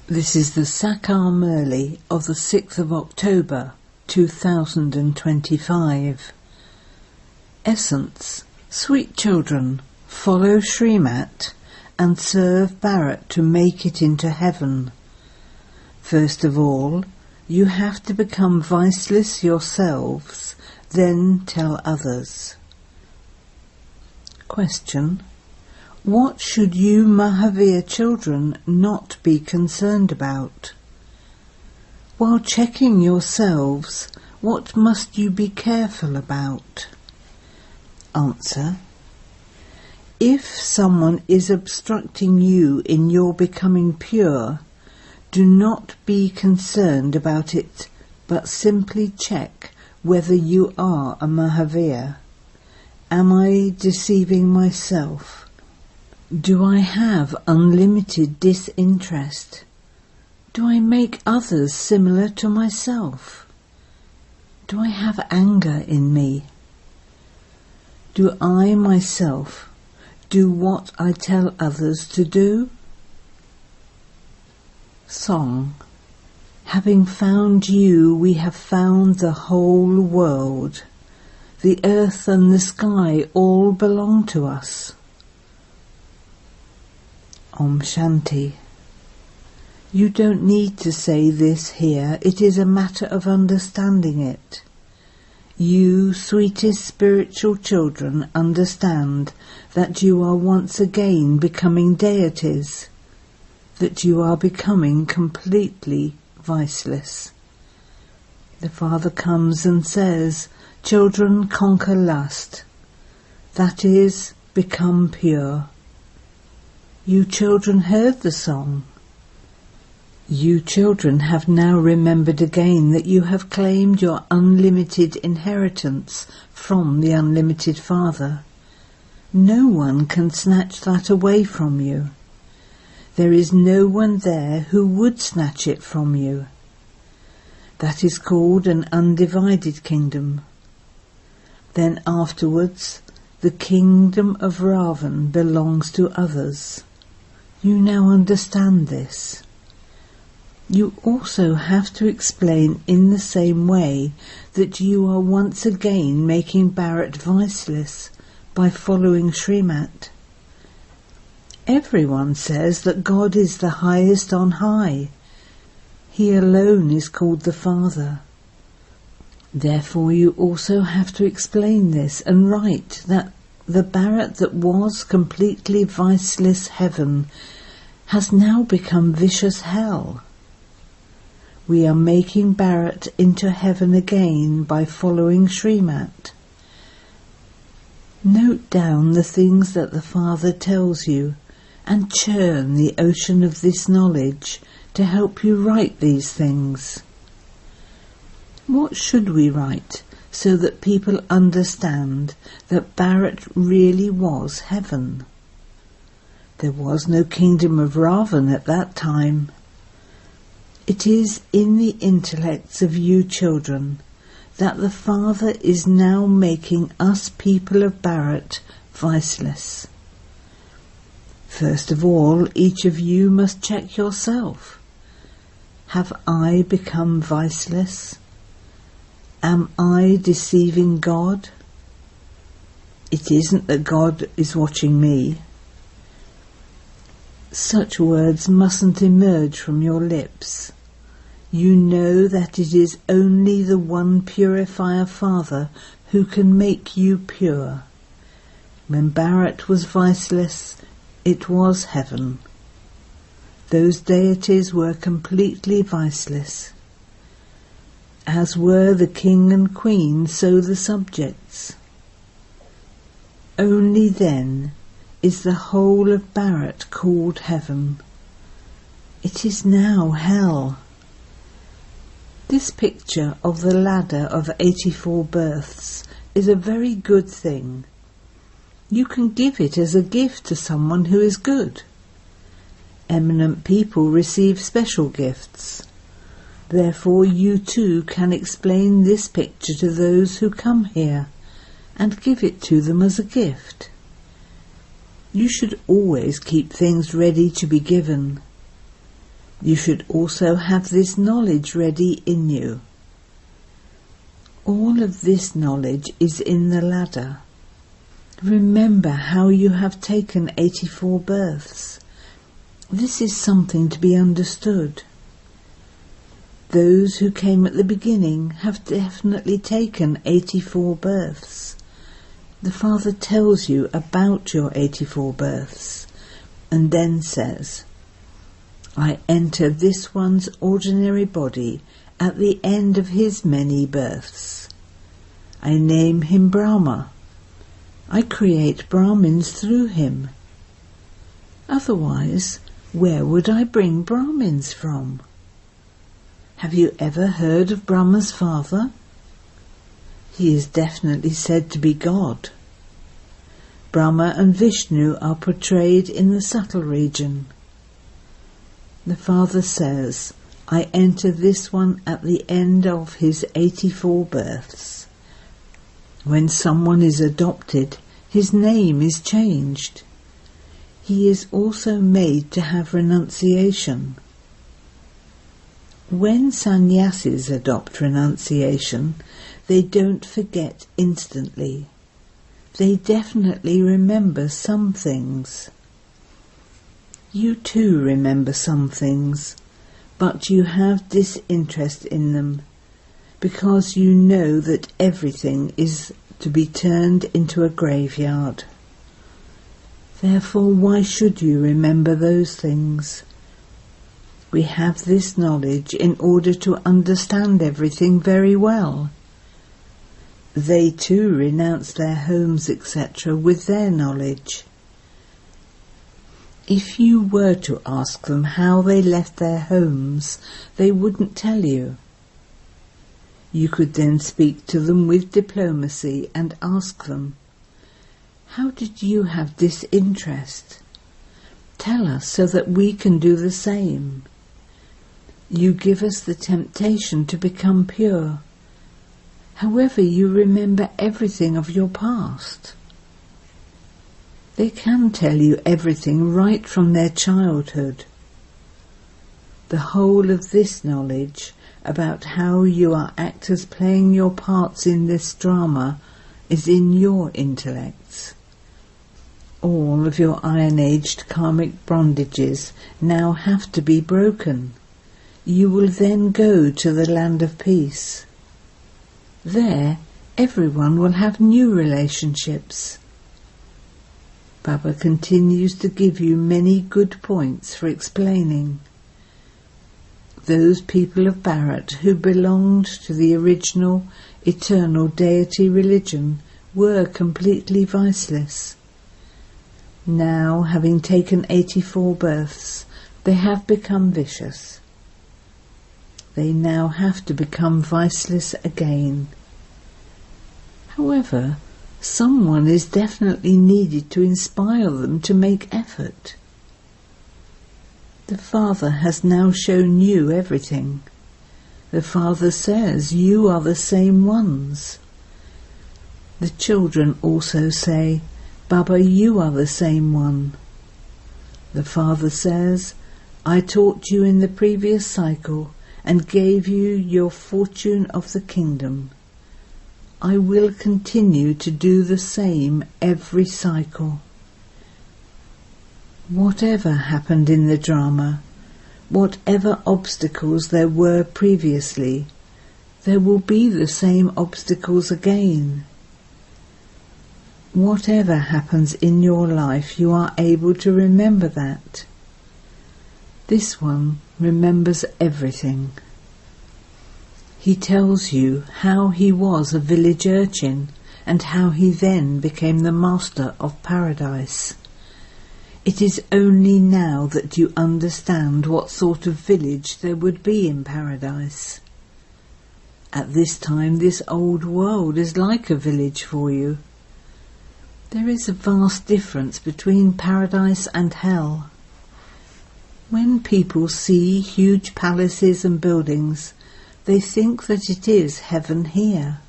This is the Sakar Murli of the 6th of October 2025. Essence: sweet children, follow Srimat and serve Bharat to make it into heaven. First of all, you have to become viceless yourselves, then tell others. Question: what should you Mahavir children not be concerned about? While checking yourselves, what must you be careful about? Answer: if someone is obstructing you in your becoming pure, do not be concerned about it, but simply check whether you are a Mahavir. Am I deceiving myself? Do I have unlimited disinterest? Do I make others similar to myself? Do I have anger in me? Do I myself do what I tell others to do? Song: having found you, we have found the whole world. The earth and the sky all belong to us. Om Shanti. You don't need to say this here, it is a matter of understanding it. You, sweetest spiritual children, understand that you are once again becoming deities, that you are becoming completely viceless. The Father comes and says, children, conquer lust, that is, become pure. You children heard the song. You children have now remembered again that you have claimed your unlimited inheritance from the unlimited Father. No one can snatch that away from you. There is no one there who would snatch it from you. That is called an undivided kingdom. Then afterwards, the kingdom of Ravan belongs to others. You now understand this. You also have to explain in the same way that you are once again making Bharat viceless by following Srimat. Everyone says that God is the highest on high. He alone is called the Father. Therefore you also have to explain this and write that the Bharat that was completely viceless heaven has now become vicious hell. We are making Bharat into heaven again by following Srimat. Note down the things that the Father tells you and churn the ocean of this knowledge to help you write these things. What should we write so that people understand that Bharat really was heaven? There was no kingdom of Ravan at that time. It is in the intellects of you children that the Father is now making us people of Bharat viceless. First of all, each of you must check yourself. Have I become viceless? Am I deceiving God? It isn't that God is watching me. Such words mustn't emerge from your lips. You know that it is only the one purifier Father who can make you pure. When Bharat was viceless, it was heaven. Those deities were completely viceless. As were the king and queen, so the subjects. Only then is the whole of Bharat called heaven. It is now hell. This picture of the ladder of 84 births is a very good thing. You can give it as a gift to someone who is good. Eminent people receive special gifts. Therefore you too can explain this picture to those who come here and give it to them as a gift. You should always keep things ready to be given. You should also have this knowledge ready in you. All of this knowledge is in the ladder. Remember how you have taken 84 births. This is something to be understood. Those who came at the beginning have definitely taken 84 births. The Father tells you about your 84 births and then says, I enter this one's ordinary body at the end of his many births. I name him Brahma. I create Brahmins through him. Otherwise, where would I bring Brahmins from? Have you ever heard of Brahma's father? He is definitely said to be God. Brahma and Vishnu are portrayed in the subtle region. The Father says, I enter this one at the end of his 84 births. When someone is adopted, his name is changed. He is also made to have renunciation. When sannyasis adopt renunciation, they don't forget instantly. They definitely remember some things. You too remember some things, but you have disinterest in them, because you know that everything is to be turned into a graveyard. Therefore, why should you remember those things? We have this knowledge in order to understand everything very well. They too renounce their homes, etc., with their knowledge. If you were to ask them how they left their homes, they wouldn't tell you. You could then speak to them with diplomacy and ask them, how did you have disinterest? Tell us so that we can do the same. You give us the temptation to become pure. However, you remember everything of your past. They can tell you everything right from their childhood. The whole of this knowledge about how you are actors playing your parts in this drama is in your intellects. All of your iron-aged karmic bondages now have to be broken. You will then go to the land of peace. There, everyone will have new relationships. Baba continues to give you many good points for explaining. Those people of Bharat who belonged to the original eternal deity religion were completely viceless. Now, having taken 84 births, they have become vicious. They now have to become viceless again. However, someone is definitely needed to inspire them to make effort. The Father has now shown you everything. The Father says you are the same ones. The children also say, Baba, you are the same one. The Father says, I taught you in the previous cycle and gave you your fortune of the kingdom. I will continue to do the same every cycle. Whatever happened in the drama, whatever obstacles there were previously, there will be the same obstacles again. Whatever happens in your life, you are able to remember that. This one remembers everything. He tells you how he was a village urchin and how he then became the master of paradise. It is only now that you understand what sort of village there would be in paradise. At this time, this old world is like a village for you. There is a vast difference between paradise and hell. When people see huge palaces and buildings, they think that it is heaven here.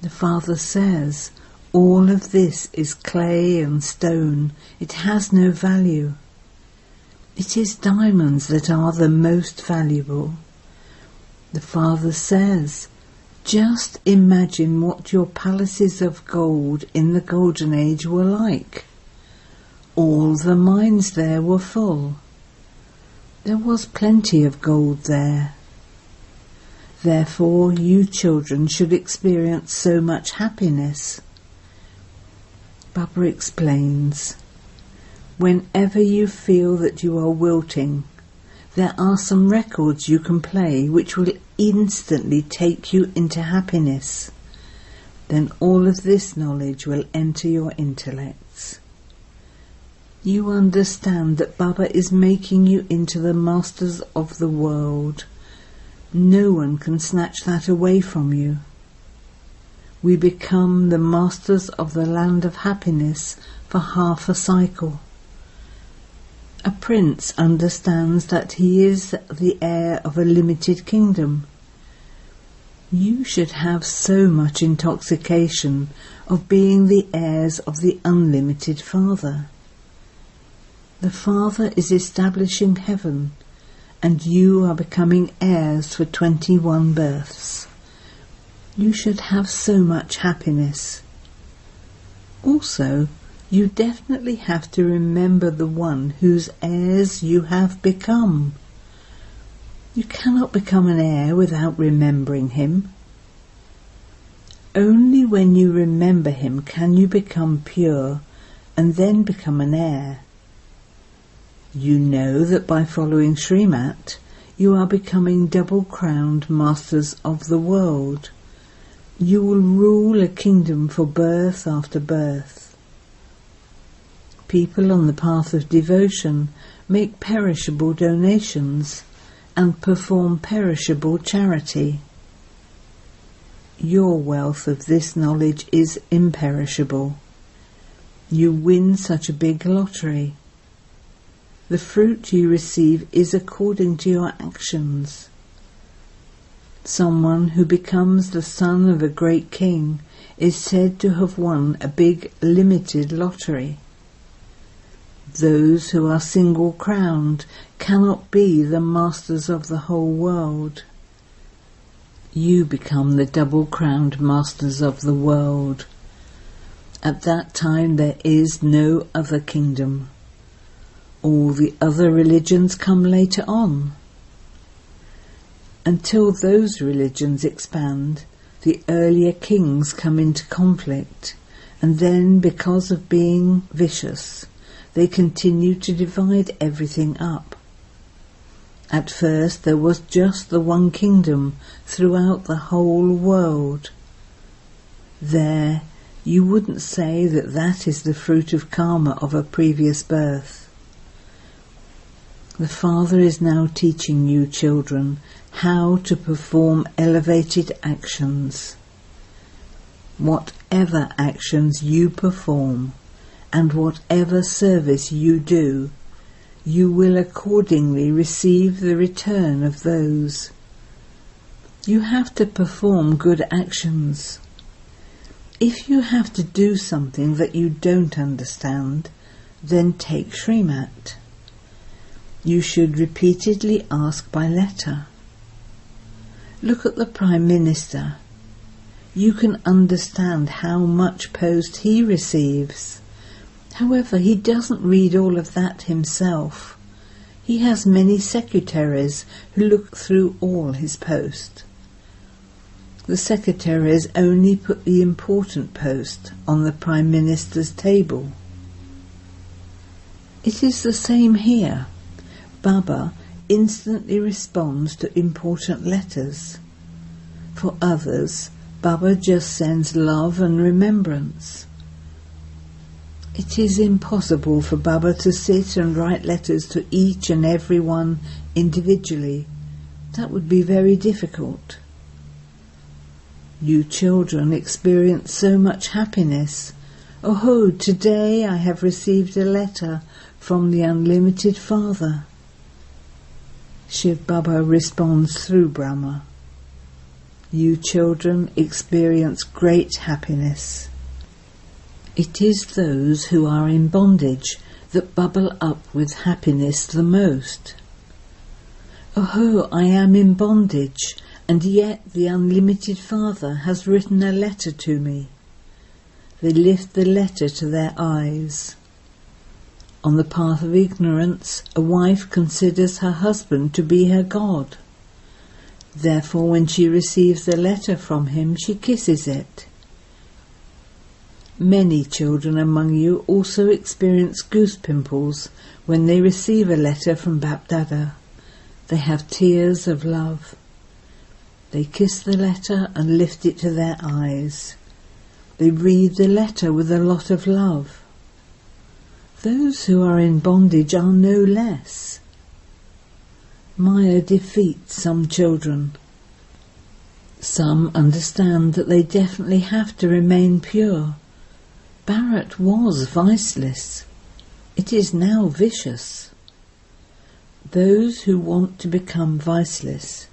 The Father says, all of this is clay and stone. It has no value. It is diamonds that are the most valuable. The Father says, just imagine what your palaces of gold in the Golden Age were like. All the mines there were full. There was plenty of gold there. Therefore, you children should experience so much happiness. Baba explains, whenever you feel that you are wilting, there are some records you can play which will instantly take you into happiness. Then all of this knowledge will enter your intellects. You understand that Baba is making you into the masters of the world. No one can snatch that away from you. We become the masters of the land of happiness for half a cycle. A prince understands that he is the heir of a limited kingdom. You should have so much intoxication of being the heirs of the unlimited Father. The Father is establishing heaven, and you are becoming heirs for 21 births. You should have so much happiness. Also, you definitely have to remember the one whose heirs you have become. You cannot become an heir without remembering him. Only when you remember him can you become pure and then become an heir. You know that by following Srimat, you are becoming double-crowned masters of the world. You will rule a kingdom for birth after birth. People on the path of devotion make perishable donations and perform perishable charity. Your wealth of this knowledge is imperishable. You win such a big lottery. The fruit you receive is according to your actions. Someone who becomes the son of a great king is said to have won a big limited lottery. Those who are single-crowned cannot be the masters of the whole world. You become the double-crowned masters of the world. At that time there is no other kingdom. All the other religions come later on. Until those religions expand, the earlier kings come into conflict, and then, because of being vicious, they continue to divide everything up. At first there was just the one kingdom throughout the whole world. There, you wouldn't say that that is the fruit of karma of a previous birth. The Father is now teaching you children how to perform elevated actions. Whatever actions you perform and whatever service you do, you will accordingly receive the return of those. You have to perform good actions. If you have to do something that you don't understand, then take Srimat. You should repeatedly ask by letter. Look at the Prime Minister. You can understand how much post he receives. However, he doesn't read all of that himself. He has many secretaries who look through all his post. The secretaries only put the important post on the Prime Minister's table. It is the same here. Baba instantly responds to important letters. For others, Baba just sends love and remembrance. It is impossible for Baba to sit and write letters to each and every one individually. That would be very difficult. You children experience so much happiness. Oh, today I have received a letter from the Unlimited Father. Shiv Baba responds through Brahma. You children experience great happiness. It is those who are in bondage that bubble up with happiness the most. Oh, I am in bondage, and yet the unlimited Father has written a letter to me. They lift the letter to their eyes. On the path of ignorance, a wife considers her husband to be her God. Therefore, when she receives the letter from him, she kisses it. Many children among you also experience goose pimples when they receive a letter from Bapdada. They have tears of love. They kiss the letter and lift it to their eyes. They read the letter with a lot of love. Those who are in bondage are no less. Maya defeats some children. Some understand that they definitely have to remain pure. Bharat was viceless. It is now vicious. Those who want to become viceless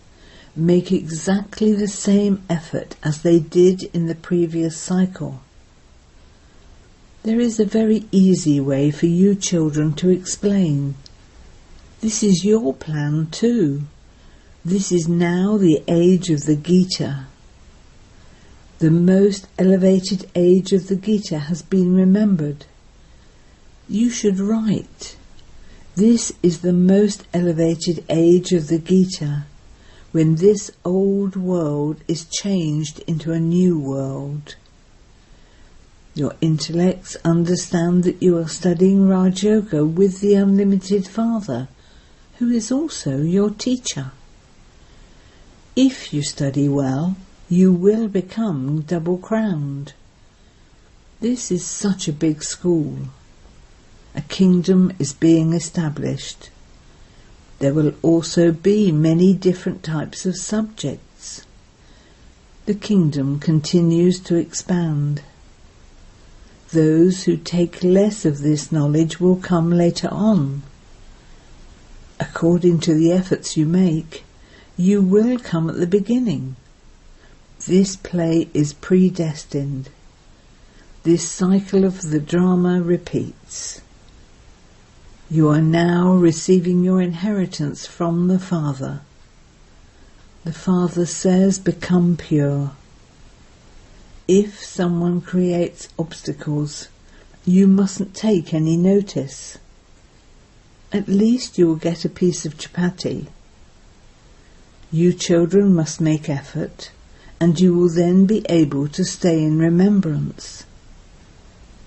make exactly the same effort as they did in the previous cycle. There is a very easy way for you children to explain. This is your plan too. This is now the age of the Gita. The most elevated age of the Gita has been remembered. You should write. This is the most elevated age of the Gita, when this old world is changed into a new world. Your intellects understand that you are studying Raj Yoga with the Unlimited Father, who is also your teacher. If you study well, you will become double-crowned. This is such a big school. A kingdom is being established. There will also be many different types of subjects. The kingdom continues to expand. Those who take less of this knowledge will come later on. According to the efforts you make, you will come at the beginning. This play is predestined. This cycle of the drama repeats. You are now receiving your inheritance from the Father. The Father says, become pure. If someone creates obstacles, you mustn't take any notice. At least you will get a piece of chapati. You children must make effort, and you will then be able to stay in remembrance.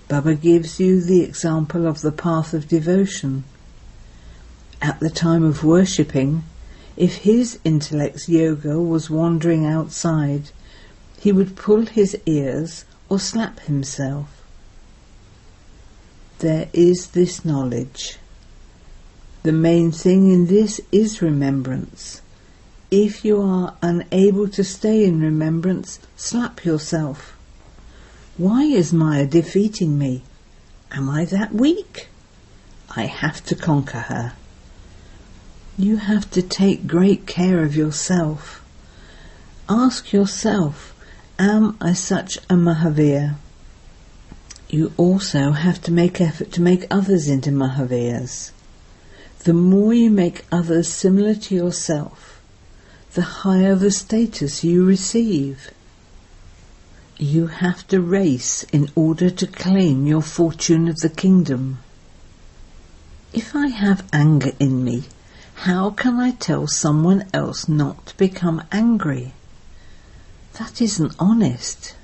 Baba gives you the example of the path of devotion. At the time of worshipping, if his intellect's yoga was wandering outside, he would pull his ears or slap himself. There is this knowledge. The main thing in this is remembrance. If you are unable to stay in remembrance, slap yourself. Why is Maya defeating me? Am I that weak? I have to conquer her. You have to take great care of yourself. Ask yourself, am I such a Mahavir? You also have to make effort to make others into Mahavirs. The more you make others similar to yourself, the higher the status you receive. You have to race in order to claim your fortune of the kingdom. If I have anger in me, how can I tell someone else not to become angry? That isn't honest.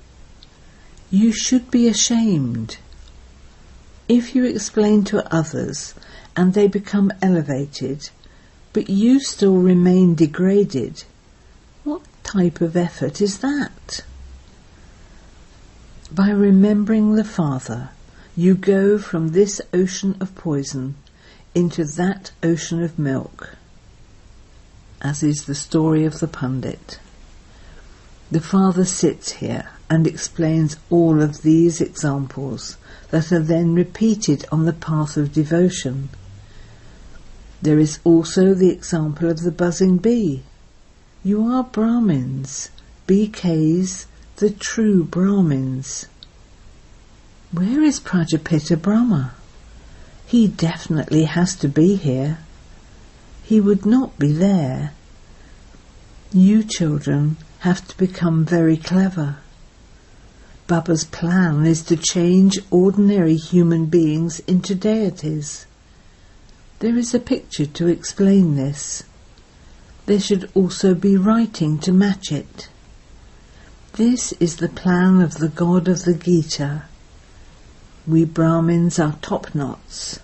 You should be ashamed. If you explain to others and they become elevated, but you still remain degraded, what type of effort is that? By remembering the Father, you go from this ocean of poison into that ocean of milk, as is the story of the Pundit. The Father sits here and explains all of these examples that are then repeated on the path of devotion. There is also the example of the buzzing bee. You are Brahmins, BKs, the true Brahmins. Where is Prajapita Brahma? He definitely has to be here. He would not be there. You children have to become very clever. Baba's plan is to change ordinary human beings into deities. There is a picture to explain this. There should also be writing to match it. This is the plan of the God of the Gita. We Brahmins are top-knots.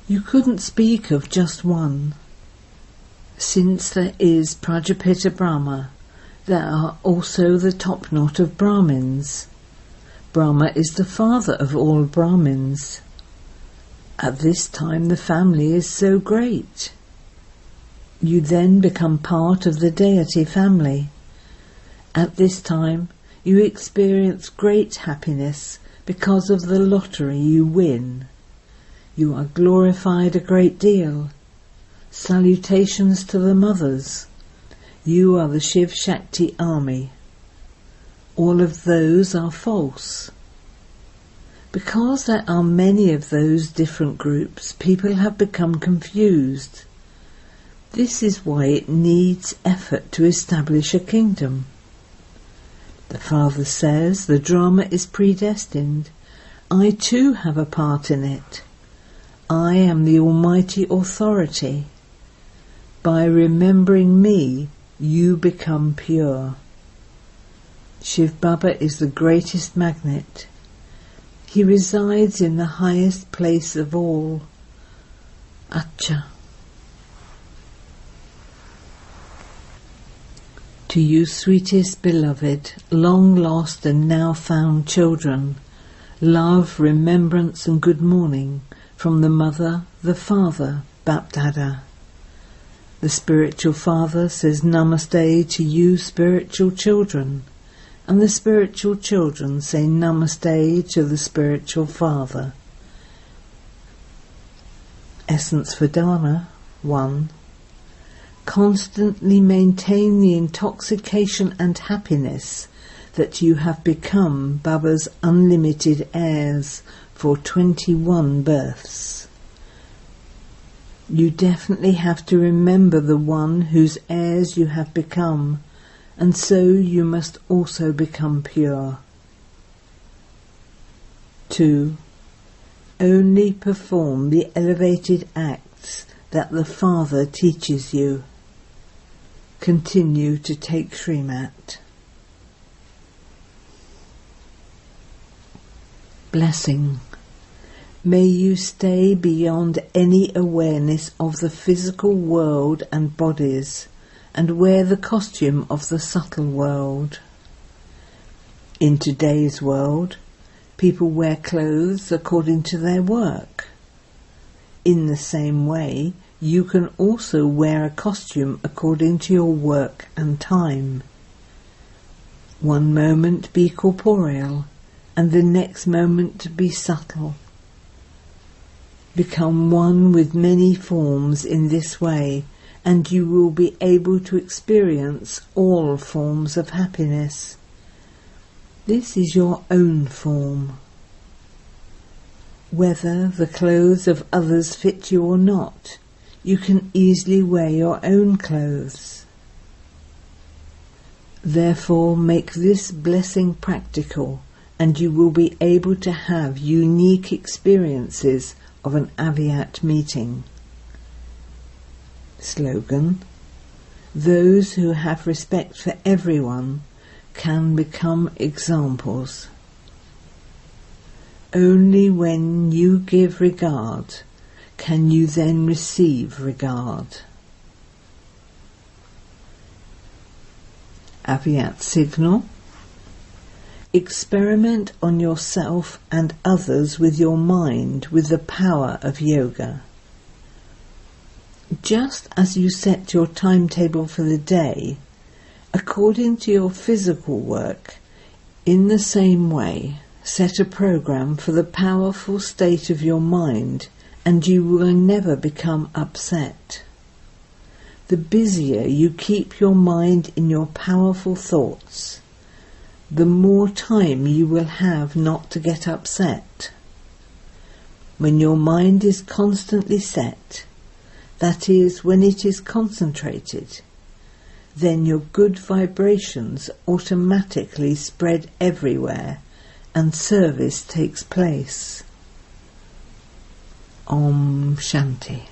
You couldn't speak of just one. Since there is Prajapita Brahma, there are also the top knot of Brahmins. Brahma is the father of all Brahmins. At this time the family is so great. You then become part of the deity family. At this time you experience great happiness because of the lottery you win. You are glorified a great deal. Salutations to the mothers. You are the Shiv Shakti army. All of those are false. Because there are many of those different groups, people have become confused. This is why it needs effort to establish a kingdom. The Father says the drama is predestined. I too have a part in it. I am the Almighty Authority. By remembering me, you become pure. Shiv Baba is the greatest magnet. He resides in the highest place of all. Acha. To you, sweetest beloved, long lost and now found children, love, remembrance and good morning from the Mother, the Father, Bapdada. The spiritual father says Namaste to you spiritual children, and the spiritual children say Namaste to the spiritual father. Essence for Dharma 1. Constantly maintain the intoxication and happiness that you have become Baba's unlimited heirs for 21 births. You definitely have to remember the one whose heirs you have become, and so you must also become pure. 2. Only perform the elevated acts that the Father teaches you. Continue to take Srimat. Blessing. May you stay beyond any awareness of the physical world and bodies, and wear the costume of the subtle world. In today's world, people wear clothes according to their work. In the same way, you can also wear a costume according to your work and time. One moment be corporeal, and the next moment be subtle. Become one with many forms in this way, and you will be able to experience all forms of happiness. This is your own form. Whether the clothes of others fit you or not, you can easily wear your own clothes. Therefore, make this blessing practical, and you will be able to have unique experiences of an Avyat meeting. Slogan: those who have respect for everyone can become examples. Only when you give regard can you then receive regard. Avyat signal: experiment on yourself and others with your mind with the power of yoga. Just as you set your timetable for the day, according to your physical work, in the same way, set a program for the powerful state of your mind, and you will never become upset. The busier you keep your mind in your powerful thoughts, the more time you will have not to get upset. When your mind is constantly set, that is, when it is concentrated, then your good vibrations automatically spread everywhere and service takes place. Om Shanti.